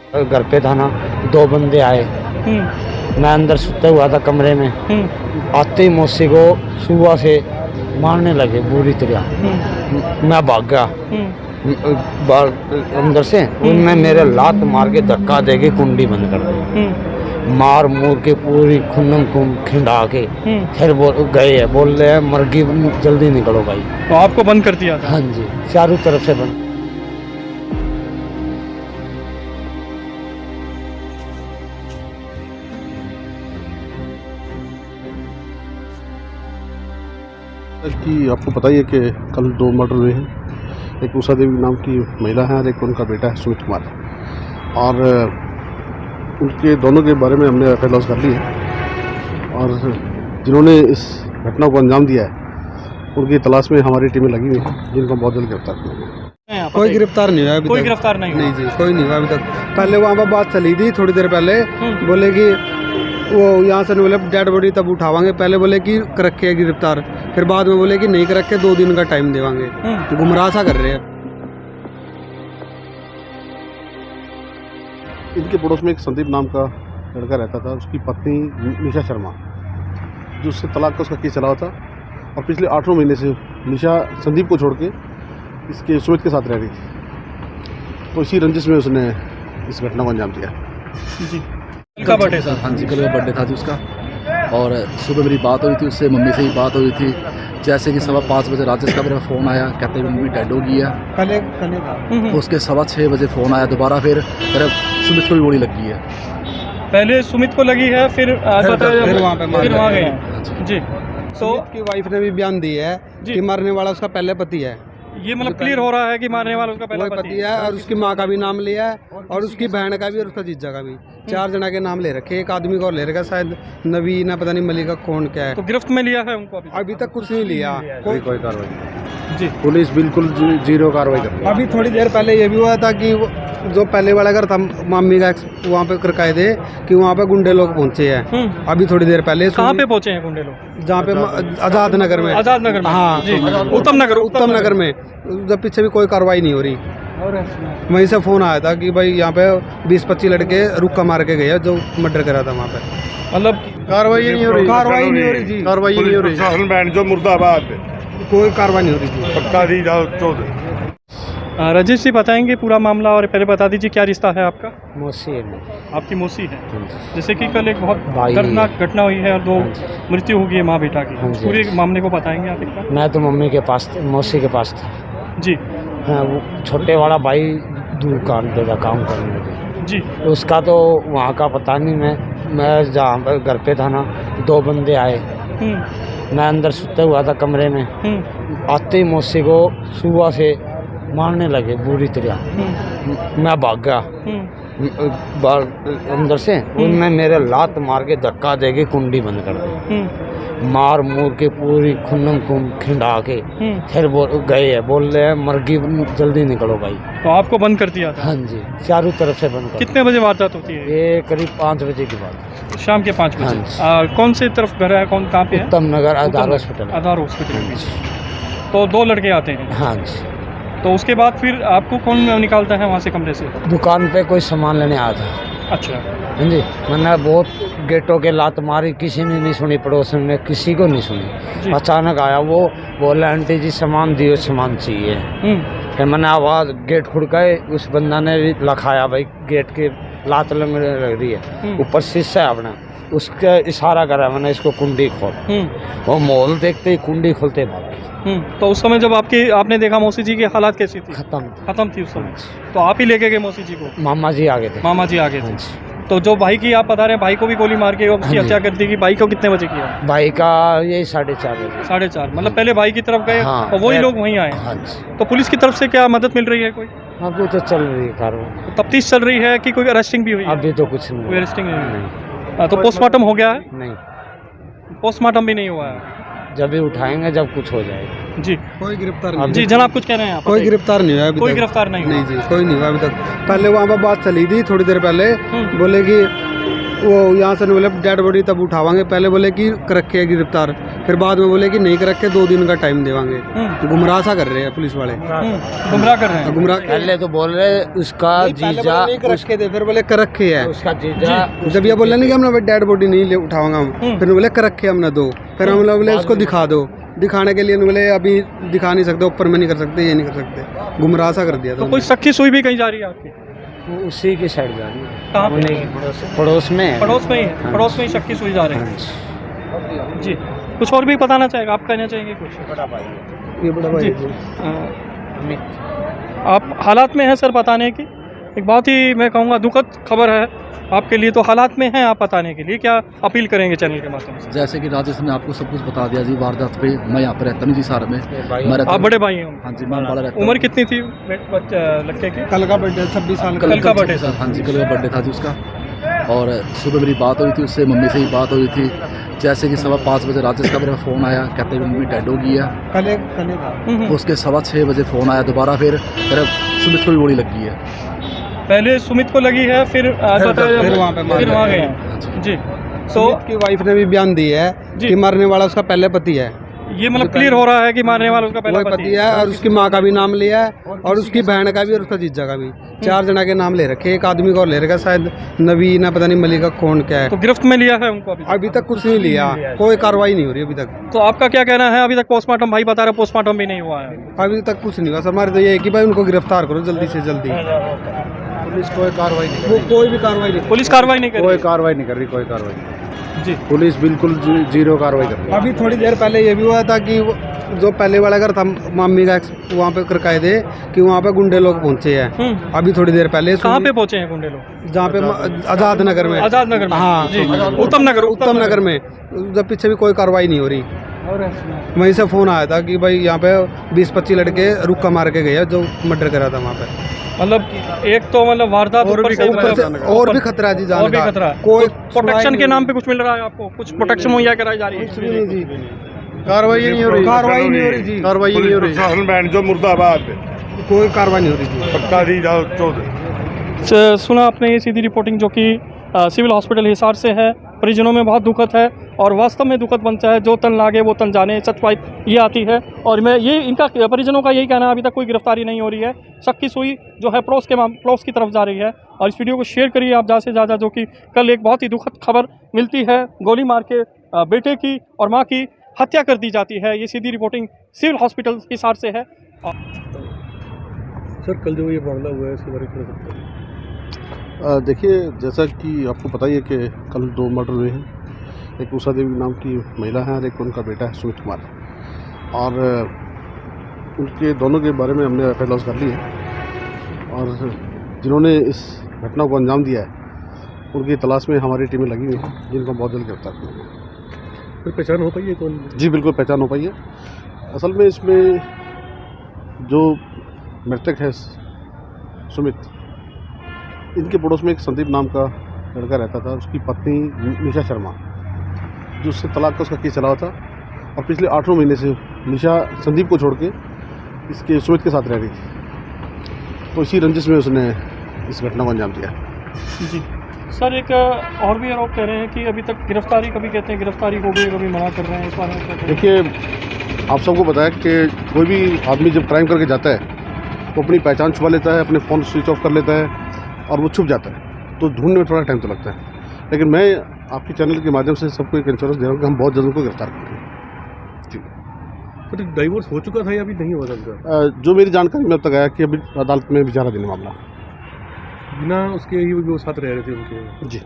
घर पे था ना, दो बंदे आए। मैं अंदर सुता हुआ था कमरे में। आते ही मौसी को सुबह से मारने लगे बुरी तरह। मैं भाग गया अंदर से। उनने मेरे लात मार के धक्का दे के कुंडी बंद कर दी। मार मूर के पूरी खुन्नम खिंडा के फिर गए है, बोल रहे हैं मर्गी जल्दी निकलो भाई। तो आपको बंद कर दिया था? हाँ जी, चारों तरफ से बंद। कि आपको पता ही है कि कल 2 मर्डर हुए हैं। एक उषा देवी नाम की महिला है और एक उनका बेटा है सुमित कुमार। और उनके दोनों के बारे में हमने एफ आई आर लॉन्च कर ली है और जिन्होंने इस घटना को अंजाम दिया है उनकी तलाश में हमारी टीमें लगी हुई हैं, जिनको बहुत जल्द गिरफ्तार किया। कोई गिरफ्तार नहीं हुआ अभी कोई तक। गिरफ्तार नहीं हुआ? नहीं जी, कोई नहीं हुआ अभी तक। पहले वहाँ पर बात चली थी थोड़ी देर पहले, बोले कि वो यहाँ से बोले डेड बॉडी तब उठावांगे। पहले बोले कि कर रखे गिरफ्तार, फिर बाद में बोले कि नहीं कर रखे, 2 दिन का टाइम देवांगे। गुमराह सा कर रहे हैं। इनके पड़ोस में एक संदीप नाम का लड़का रहता था, उसकी पत्नी निशा शर्मा, जो उससे तलाक का उसका केस चला हुआ था और पिछले 8 महीने से निशा संदीप को छोड़ के इसके सुमित के साथ रह रही थी। तो इसी रंजिश में उसने इस घटना को अंजाम दिया। जी, का बर्थडे था? हाँ जी, कल का बर्थडे था जी उसका। और सुबह मेरी बात हुई थी उससे, मम्मी से ही बात हुई थी। जैसे कि 5:15 बजे राजेश का मेरा फ़ोन आया, कहते हैं मम्मी डेड हो गई है। पहले था। तो उसके 6:15 बजे फ़ोन आया दोबारा, फिर मेरे सुमित को भी गोली लगी है। पहले सुमित को लगी है, फिर वहाँ गए हैं जी। तो की वाइफ ने भी बयान दी है कि मरने वाला उसका पहले पति है। ये मतलब क्लियर हो रहा है कि मारने वाला उसका पहला पति है और उसकी माँ का भी नाम लिया है और उसकी बहन का भी और उसका जीजा का भी। 4 जना के नाम ले रखे। एक आदमी को और ले रखा, शायद नवीन, पता नहीं मलिका कौन क्या है। तो गिरफ्त में लिया है उनको? अभी तक कुछ नहीं लिया। कोई कार्रवाई जी, पुलिस बिल्कुल जीरो कार्रवाई कर रही है। अभी थोड़ी देर पहले ये भी हुआ था कि जो पहले वाला घर था मामी का, वहाँ पे करकाए थे कि वहाँ पे गुंडे लोग पहुँचे हैं। अभी थोड़ी देर पहले कहाँ पे पहुँचे हैं गुंडे लोग? जहाँ पे आजाद नगर में। आजाद नगर में? हाँ जी, उत्तम नगर में। जब पीछे भी कोई कार्रवाई नहीं हो रही। वहीं से फोन आया था कि भाई यहाँ पे 20-25 लड़के रुक्का मार के गए जो मर्डर करा था वहाँ पे। मतलब कार्रवाई नहीं हो रही। कार्रवाई नहीं हो रही जी। कार्रवाई नहीं हो रही। प्रशासन बैंड जो मुर्दाबाद, कोई कार्रवाई नहीं हो रही जी। पक्का दी जाओ। राजेश जी बताएंगे पूरा मामला, और पहले बता दीजिए क्या रिश्ता है आपका? मौसी है मेरी। आपकी मौसी है। हाँ जी। जैसे कि कल एक बहुत भाई दर्दनाक घटना हुई है और 2 हाँ जी। मृत्यु हो गई है माँ बेटा की। हाँ जी। पूरे मामले को बताएंगे आप एक बार? मैं तो मम्मी के पास, मौसी के पास था। जी हाँ, वो छोटे वाला भाई दूर काम पे था, काम करने पे। जी। उसका तो वहाँ का पता नहीं। मैं जहाँ पर घर पे था ना, 2 बंदे आए। मैं अंदर सुता हुआ था कमरे में। आते ही मौसी को सुबह से मारने लगे बुरी तरह। मैं भाग गया अंदर से। उनने मेरे लात मार के धक्का दे के कुंडी बंद कर दी। मार मूर के पूरी खुन्नम खिंडा के फिर गए है, बोल रहे हैं मर्गी जल्दी निकलो भाई। तो आपको बंद कर दिया था? हाँ जी, चारों तरफ से बंद कर। कितने बजे वारदात होती है? ये करीब 5 बजे की बात। शाम के 5 हाँ बजे। कौन से तरफ घर है, कहाँ पे है? उत्तम नगर आधार हॉस्पिटल। आधार हॉस्पिटल। तो 2 लड़के आते हैं? हाँ जी। तो उसके बाद फिर आपको कौन निकालता है वहाँ से कमरे से? दुकान पे कोई सामान लेने आया था। अच्छा। हाँ जी। मैंने बहुत गेटों के लात मारी, किसी ने नहीं सुनी, पड़ोस में किसी को नहीं सुनी। अचानक आया वो, बोला आंटी जी सामान दियो, सामान चाहिए। फिर मैंने आवाज़ गेट खुड़काए, उस बंदा ने भी लखाया भाई गेट के लात लग रही है, ऊपर शीशा है अपना, उसका इशारा करा मैंने, इसको कुंडी खोल। वो मोल देखते ही कुंडी खोलते भाग गई। तो उस समय जब आपने देखा मौसी जी की हालात कैसी थी? खत्म थी उस समय। तो आप ही लेके गए मौसी जी को? मामा जी आगे थे। मामा जी आगे थे। तो जो भाई की आप बता रहे हैं, भाई को भी गोली मार के उसकी हत्या कर दी। भाई को कितने बजे किया? भाई का यही 4:30 बजे। 4:30 मतलब पहले भाई की तरफ गए और वही लोग वहीं आए। हाँ जी। तो पुलिस की तरफ से क्या मदद मिल रही है कोई? अभी तो चल रही है कार्रवाई। तफ्तीश चल रही है कि कोई अरेस्टिंग भी हुई है? अभी तो कुछ नहीं। कोई अरेस्टिंग नहीं। तो पोस्टमार्टम हो गया है? नहीं, पोस्टमार्टम भी नहीं हुआ है। जब भी उठाएंगे जब कुछ हो जाएगा। जी। कोई गिरफ्तार नहीं। जी जनाब कुछ कह रहे हैं? कोई गिरफ्तार नहीं हुआ अभी। कोई गिरफ्तार नहीं? नहीं जी, कोई नहीं हुआ अभी तक। पहले वहाँ पर बात चली थी थोड़ी देर पहले, बोले कि वो यहाँ से बोले डेड बॉडी तब उठावांगे। पहले बोले कि कर रखे गिरफ्तार, फिर बाद में बोले कि नहीं कर रखे 2 दिन का टाइम देवांगे। गुमराह सा कर रहे हैं पुलिस वाले, गुमराह कर रहे हैं। गुमराह पहले तो बोल रहे उसका जीजा नहीं कर रखे थे, फिर बोले कर रखे है। उसका जीजा जब ये बोले नहीं कि हमने डेड बॉडी नहीं ले उठाऊंगा हम, फिर बोले कर रखे हमने 2, फिर हम बोले उसको दिखा दो। दिखाने के लिए बोले अभी दिखा नहीं सकते, ऊपर में नहीं कर सकते, ये नहीं कर सकते, गुमराह सा कर दिया था। तो कोई सख्ती सुई भी कहीं जा रही है आपकी? वो उसी की साइड जा रही है। कहाँ पे? उन्हीं की पड़ोस में है। पड़ोस में ही है, हाँ। पड़ोस में ही सख्ती सुई जा रही है। हाँ। जी, कुछ और भी बताना चाहेगा आप, कहना चाहेंगे कुछ? ये बड़ा भाई जी। अमित। आप हालात में हैं सर बताने की, एक बहुत ही मैं कहूँगा दुखद खबर है आपके लिए, तो हालात में हैं आप बताने के लिए, क्या अपील करेंगे चैनल के माध्यम से? जैसे कि राजेश ने आपको सब कुछ बता दिया जी वारदात पे। मैं यहाँ पर रहता नहीं जी सार में, मैं रहता आप बड़े भाई हैं? हाँ जी, मैं बड़ा रहता उम्र कितनी थी लड़के की? कल का बर्थडे 26 साल का। कल का बर्थडे था। हाँ जी, कल का बर्थडे था जी उसका। और सुबह मेरी बात हुई थी उससे, मम्मी से ही बात हुई थी। जैसे कि 5:15 बजे राजेश का मेरा फ़ोन आया, कहते हैं मम्मी डेड हो गई है। कल था। उसके 6:15 बजे फ़ोन आया दोबारा, फिर सुमित को भी गोली लगी है। पहले सुमित को लगी है, फिर वहाँ पे फिर वहाँ गए हैं जी। तो की वाइफ ने भी बयान दी है जी। कि मरने वाला उसका पहले पति है। ये मतलब क्लियर हो रहा है कि मारने वाला उसका पहला वही पति है, और उसकी माँ का भी नाम लिया है, और उसकी बहन का भी, और उसका जीजा का भी। 4 जना के नाम ले रखे। एक आदमी को और ले रखा शायद नवीन है, पता नहीं मलिका कौन क्या है। तो गिरफ्त में लिया है उनको? अभी तक कुछ नहीं लिया, कोई कार्रवाई नहीं हो रही अभी तक। तो आपका क्या कहना है? अभी तक पोस्टमार्टम, भाई बता रहा पोस्टमार्टम भी नहीं हुआ है अभी तक कुछ नहीं हुआ सर। हमारे तो ये है कि भाई उनको गिरफ्तार करो जल्दी से जल्दी। पुलिस कोई कार्रवाई नहीं, वो कोई भी कार्रवाई नहीं। पुलिस कार्रवाई नहीं कर कोई रही कार्रवाई नहीं कर रही, कोई कार्रवाई नहीं। जी। पुलिस बिल्कुल जीरो कार्रवाई कर रही है। अभी थोड़ी देर पहले ये भी हुआ था कि जो पहले वाला घर था मामी का, वहाँ पे करकाए थे कि वहाँ पे गुंडे लोग पहुँचे हैं। अभी थोड़ी देर पहले कहाँ पे पहुंचे हैं गुंडे लोग? जहाँ पे आजाद नगर में। आजाद नगर में? हाँ जी। उत्तम नगर में। जब पीछे भी कोई कार्रवाई नहीं हो रही, वहीं से फोन आया था कि भाई यहाँ पे 20-25 लड़के रुक्का मार के गए हैं जो मर्डर करा था वहाँ पे। मतलब एक तो मतलब वारदात और भी खतरा है जी जान और भी का। खतरा है। कोई प्रोटेक्शन के नाम पे कुछ मिल रहा है आपको? कुछ प्रोटेक्शन मुहैया कराई जा रही है? जी कार्रवाई नहीं हो रही, कार्रवाई नहीं हो रही जी, कार्रवाई नहीं हो रही। बैंड जो मुर्दाबाद, कोई कार्रवाई नहीं हो रही जी। पक्का दी जाओ। सुना आपने ये सीधी रिपोर्टिंग जो कि सिविल हॉस्पिटल हिसार से है, परिजनों में बहुत दुखद है और वास्तव में दुखद बनता है। जो तन लागे वो तन जाने, सच्चाई ये आती है। और मैं ये इनका परिजनों का यही कहना है, अभी तक कोई गिरफ्तारी नहीं हो रही है। सख्ती सुई जो है पड़ोस की तरफ जा रही है। और इस वीडियो को शेयर करिए आप ज़्यादा से ज़्यादा, जो कि कल एक बहुत ही दुखद खबर मिलती है, गोली मार के बेटे की और माँ की हत्या कर दी जाती है। ये सीधी रिपोर्टिंग सिविल हॉस्पिटल हिसार से है। सर कल जो ये मामला हुआ है इसके बारे में देखिए, जैसा कि आपको पता ही है कि कल 2 मर्डर हुए हैं। एक उषा देवी नाम की महिला है और एक उनका बेटा है सुमित कुमार। और उनके दोनों के बारे में हमने एफ.आई.आर. लॉन्च कर ली है और जिन्होंने इस घटना को अंजाम दिया है उनकी तलाश में हमारी टीमें लगी हुई हैं, जिनको बहुत जल्द गिरफ्तार करेंगे। फिर पहचान हो पाई है कौन? जी बिल्कुल पहचान हो पाई है। असल में इसमें जो मृतक है सुमित, इनके पड़ोस में एक संदीप नाम का लड़का रहता था। उसकी पत्नी निशा शर्मा, जो उससे तलाक का उसका केस चला हुआ था, और पिछले 8 महीने से निशा संदीप को छोड़ के इसके सुमित के साथ रह रही थी। तो इसी रंजिश में उसने इस घटना को अंजाम दिया। जी सर, एक और भी आरोप कह रहे हैं कि अभी तक गिरफ्तारी, कभी कहते हैं गिरफ्तारी हो गई, कभी मना कर रहे हैं, इस बारे में क्या कहें? देखिए, आप सबको पता है कि कोई भी आदमी जब क्राइम करके जाता है तो अपनी पहचान छुपा लेता है, अपने फ़ोन स्विच ऑफ कर लेता है और वो छुप जाता है। तो ढूंढने में थोड़ा टाइम तो लगता है, लेकिन मैं आपके चैनल के माध्यम से सबको एक इंश्योरेंस दे रहा हूँ कि हम बहुत जल्द उनको गिरफ्तार करेंगे। जी। तो डाइवोर्स हो चुका था या अभी नहीं हुआ था? जो मेरी जानकारी में अब तक आया कि अभी अदालत में विचाराधीन मामला। बिना उसके ही वो साथ रह रहे थे उनके? जी।